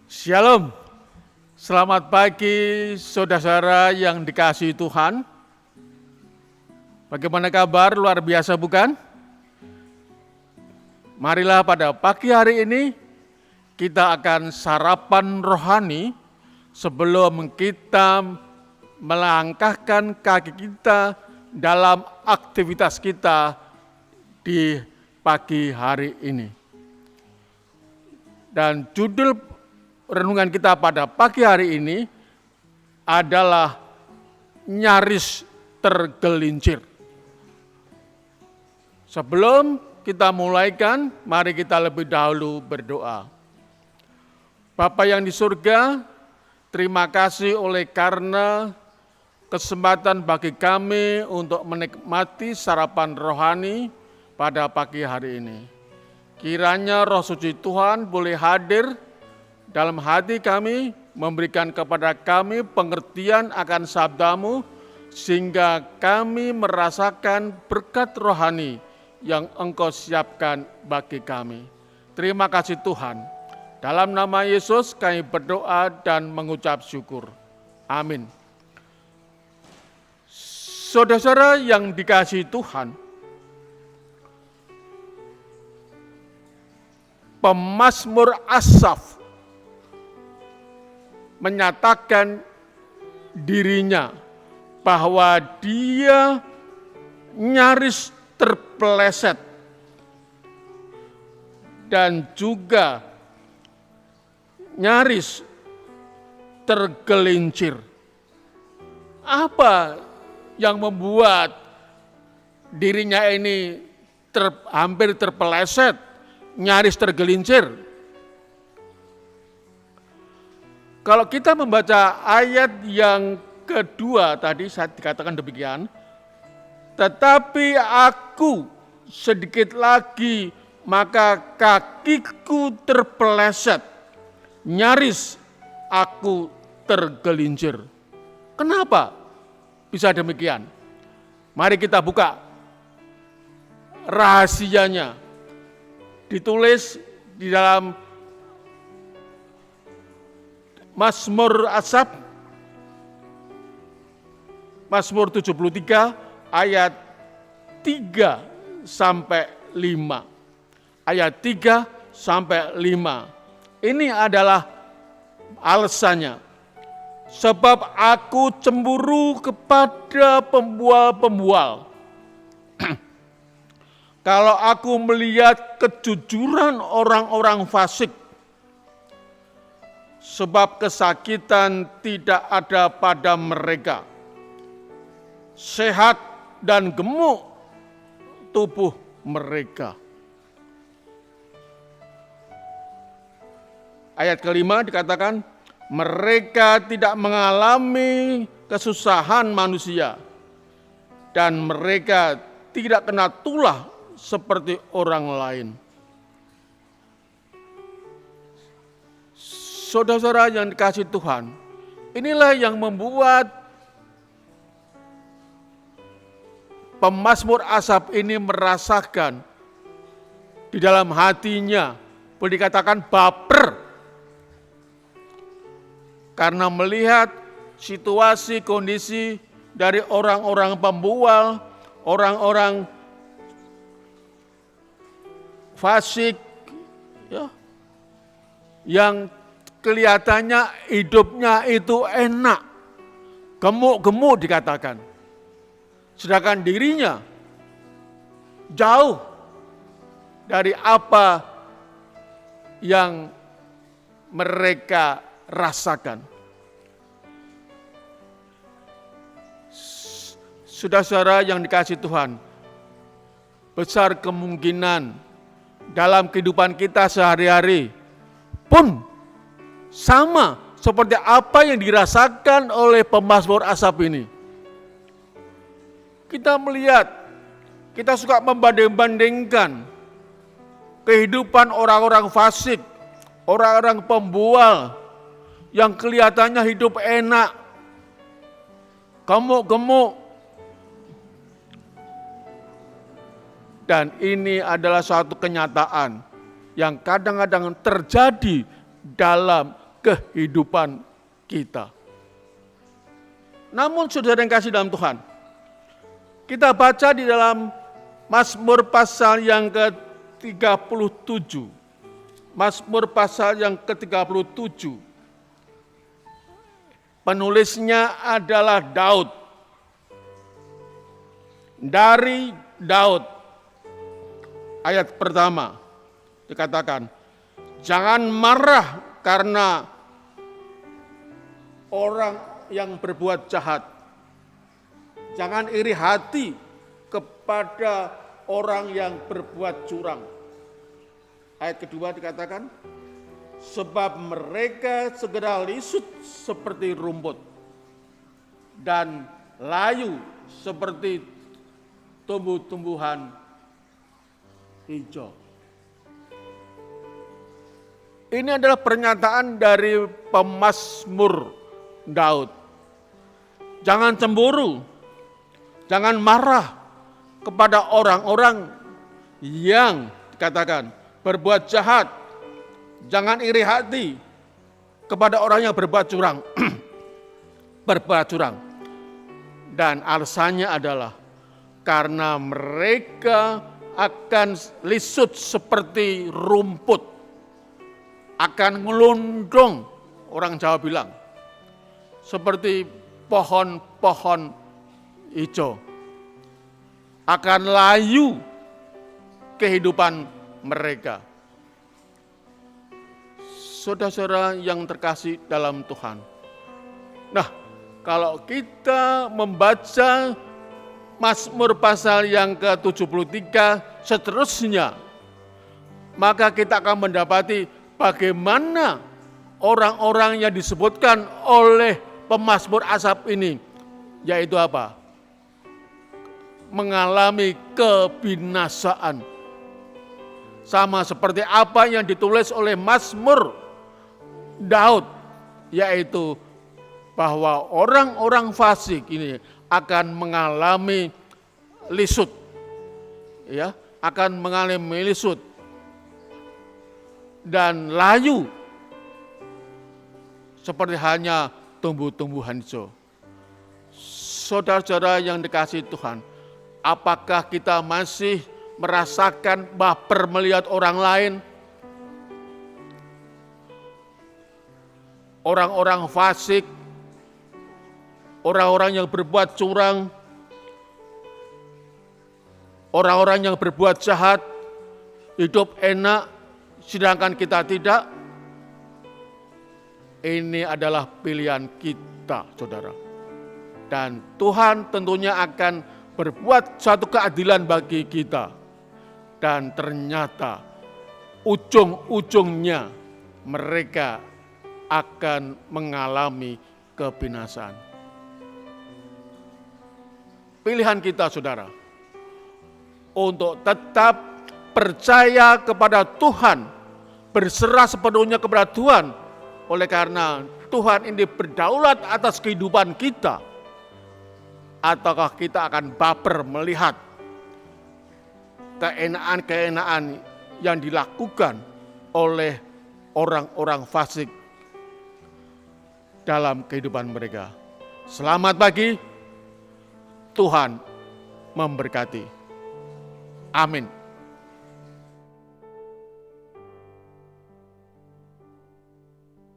Shalom, selamat pagi saudara-saudara yang dikasihi Tuhan. Bagaimana kabar? Luar biasa bukan? Marilah pada pagi hari ini kita akan sarapan rohani sebelum kita melangkahkan kaki kita dalam aktivitas kita di pagi hari ini. Dan judul renungan kita pada pagi hari ini adalah nyaris tergelincir. Sebelum kita mulaikan, mari kita lebih dahulu berdoa. Bapa yang di surga, terima kasih oleh karena kesempatan bagi kami untuk menikmati sarapan rohani pada pagi hari ini. Kiranya Roh Suci Tuhan boleh hadir dalam hati kami, memberikan kepada kami pengertian akan sabdamu, sehingga kami merasakan berkat rohani yang Engkau siapkan bagi kami. Terima kasih Tuhan. Dalam nama Yesus kami berdoa dan mengucap syukur. Amin. Saudara-saudara yang dikasihi Tuhan, pemazmur Asaf menyatakan dirinya bahwa dia nyaris terpeleset dan juga nyaris tergelincir. Apa yang membuat dirinya ini hampir terpeleset, nyaris tergelincir? Kalau kita membaca ayat yang kedua tadi saya dikatakan demikian, tetapi aku sedikit lagi maka kakiku terpeleset, nyaris aku tergelincir. Kenapa bisa demikian? Mari kita buka rahasianya. Ditulis di dalam Mazmur Asaf, Mazmur 73 ayat 3 sampai 5. Ayat 3 sampai 5. Ini adalah alasannya. Sebab aku cemburu kepada pembual-pembual. Kalau aku melihat kejujuran orang-orang fasik, sebab kesakitan tidak ada pada mereka. Sehat dan gemuk tubuh mereka. Ayat kelima dikatakan, mereka tidak mengalami kesusahan manusia, dan mereka tidak kena tulah seperti orang lain. Saudara-saudara yang dikasihi Tuhan, inilah yang membuat pemazmur Asaf ini merasakan di dalam hatinya, boleh dikatakan baper, karena melihat situasi kondisi dari orang-orang pembual, orang-orang fasik, ya, yang kelihatannya hidupnya itu enak, gemuk-gemuk dikatakan. Sedangkan dirinya jauh dari apa yang mereka rasakan. Saudara-saudara yang dikasihi Tuhan, besar kemungkinan dalam kehidupan kita sehari-hari pun sama seperti apa yang dirasakan oleh pemazmur Asaf ini. Kita melihat, kita suka membanding-bandingkan kehidupan orang-orang fasik, orang-orang pembual yang kelihatannya hidup enak, gemuk-gemuk. Dan ini adalah suatu kenyataan yang kadang-kadang terjadi dalam kehidupan kita. Namun saudara yang kasih dalam Tuhan, kita baca di dalam Mazmur pasal yang ke-37. Mazmur pasal yang ke-37. Penulisnya adalah Daud. Dari Daud, ayat pertama dikatakan, jangan marah karena orang yang berbuat jahat. Jangan iri hati kepada orang yang berbuat curang. Ayat kedua dikatakan, sebab mereka segera lisut seperti rumput dan layu seperti tumbuh-tumbuhan hijau. Ini adalah pernyataan dari pemazmur Daud. Jangan cemburu, jangan marah kepada orang-orang yang dikatakan berbuat jahat. Jangan iri hati kepada orang yang berbuat curang. Berbuat curang. Dan alasannya adalah karena mereka akan lisut seperti rumput, akan ngelundung, orang Jawa bilang, seperti pohon-pohon hijau, akan layu kehidupan mereka. Saudara-saudara yang terkasih dalam Tuhan. Nah, kalau kita membaca Mazmur pasal yang ke-73 seterusnya, maka kita akan mendapati bagaimana orang-orang yang disebutkan oleh pemazmur Asaf ini, yaitu apa? Mengalami kebinasaan. Sama seperti apa yang ditulis oleh Mazmur Daud, yaitu bahwa orang-orang fasik ini akan mengalami lisut, ya, akan mengalami lisut dan layu seperti hanya tumbuh-tumbuhan hijau. Saudara-saudara yang dikasihi Tuhan, apakah kita masih merasakan baper melihat orang lain? Orang-orang fasik, orang-orang yang berbuat curang, orang-orang yang berbuat jahat, hidup enak, sedangkan kita tidak. Ini adalah pilihan kita, saudara. Dan Tuhan tentunya akan berbuat satu keadilan bagi kita. Dan ternyata ujung-ujungnya mereka akan mengalami kebinasaan. Pilihan kita, saudara, untuk tetap percaya kepada Tuhan, berserah sepenuhnya kepada Tuhan, oleh karena Tuhan ini berdaulat atas kehidupan kita, ataukah kita akan baper melihat keenaan-keenaan yang dilakukan oleh orang-orang fasik dalam kehidupan mereka. Selamat pagi, Tuhan memberkati. Amin.